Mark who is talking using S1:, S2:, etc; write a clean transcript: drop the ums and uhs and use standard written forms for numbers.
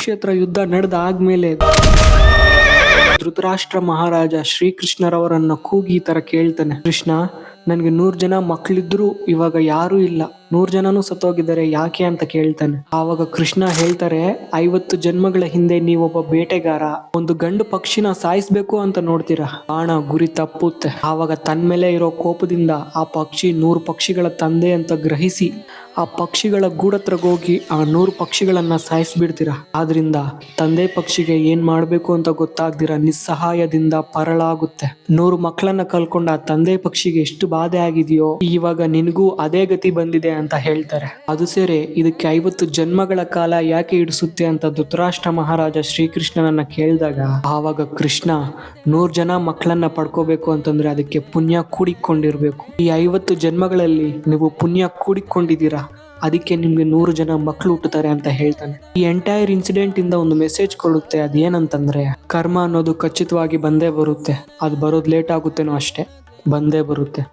S1: ಕುರುಕ್ಷೇತ್ರ ಯುದ್ಧ ನಡೆದಾದ್ಮೇಲೆ ಧೃತರಾಷ್ಟ್ರ ಮಹಾರಾಜ ಶ್ರೀಕೃಷ್ಣರವರನ್ನ ಕೂಗಿ ಈ ತರ ಕೇಳ್ತಾನೆ, ಕೃಷ್ಣ ನನ್ಗೆ 100 ಜನ ಮಕ್ಳಿದ್ರು ಇವಾಗ ಯಾರೂ ಇಲ್ಲ, 100 ಜನನೂ ಸತ್ತೋಗಿದ್ದಾರೆ, ಯಾಕೆ ಅಂತ ಕೇಳ್ತಾನೆ. ಆವಾಗ ಕೃಷ್ಣ ಹೇಳ್ತಾರೆ, 50 ಜನ್ಮಗಳ ಹಿಂದೆ ನೀವೊಬ್ಬ ಬೇಟೆಗಾರ ಒಂದು ಗಂಡು ಪಕ್ಷಿನ ಸಾಯಿಸ್ಬೇಕು ಅಂತ ನೋಡ್ತೀರಾ, ಬಾಣ ಗುರಿ ತಪ್ಪುತ್ತೆ. ಆವಾಗ ತನ್ ಮೇಲೆ ಇರೋ ಕೋಪದಿಂದ ಆ ಪಕ್ಷಿ 100 ಪಕ್ಷಿಗಳ ತಂದೆ ಅಂತ ಗ್ರಹಿಸಿ ಆ ಪಕ್ಷಿಗಳ ಗೂಡತ್ರಗ್ ಹೋಗಿ ಆ 100 ಪಕ್ಷಿಗಳನ್ನ ಸಾಯಿಸ್ಬಿಡ್ತೀರಾ. ಆದ್ರಿಂದ ತಂದೆ ಪಕ್ಷಿಗೆ ಏನ್ ಮಾಡ್ಬೇಕು ಅಂತ ಗೊತ್ತಾಗ್ದಿರ ನಿಸ್ಸಹಾಯದಿಂದ ಪರಳಾಗುತ್ತೆ. 100 ಮಕ್ಕಳನ್ನ ಕಳ್ಕೊಂಡ ಆ ತಂದೆ ಪಕ್ಷಿಗೆ ಎಷ್ಟು ಬಾಧೆ ಆಗಿದೆಯೋ ಇವಾಗ ನಿನಗೂ ಅದೇ ಗತಿ ಬಂದಿದೆ ಅಂತ ಹೇಳ್ತಾರೆ. ಅದು ಸೇರಿ ಇದಕ್ಕೆ 50 ಜನ್ಮಗಳ ಕಾಲ ಯಾಕೆ ಇಡಿಸುತ್ತೆ ಅಂತ ಧೃತರಾಷ್ಟ್ರ ಮಹಾರಾಜ ಶ್ರೀಕೃಷ್ಣನನ್ನ ಕೇಳಿದಾಗ ಆವಾಗ ಕೃಷ್ಣ 100 ಜನ ಮಕ್ಕಳನ್ನ ಪಡ್ಕೋಬೇಕು ಅಂತಂದ್ರೆ ಅದಕ್ಕೆ ಪುಣ್ಯ ಕೂಡಿಕೊಂಡಿರ್ಬೇಕು. ಈ 50 ಜನ್ಮಗಳಲ್ಲಿ ನೀವು ಪುಣ್ಯ ಕೂಡಿಕೊಂಡಿದ್ದೀರಾ, ಅದಕ್ಕೆ ನಿಮ್ಗೆ 100 ಜನ ಮಕ್ಕಳು ಹುಟ್ಟುತ್ತಾರೆ ಅಂತ ಹೇಳ್ತಾನೆ. ಈ ಎಂಟೈರ್ ಇನ್ಸಿಡೆಂಟ್ ಇಂದ ಒಂದು ಮೆಸೇಜ್ ಕೊಡುತ್ತೆ. ಅದೇನಂತಂದ್ರೆ ಕರ್ಮ ಅನ್ನೋದು ಖಚಿತವಾಗಿ ಬಂದೇ ಬರುತ್ತೆ, ಅದು ಬರೋದು ಲೇಟ್ ಆಗುತ್ತೇನೋ ಅಷ್ಟೇ, ಬಂದೇ ಬರುತ್ತೆ.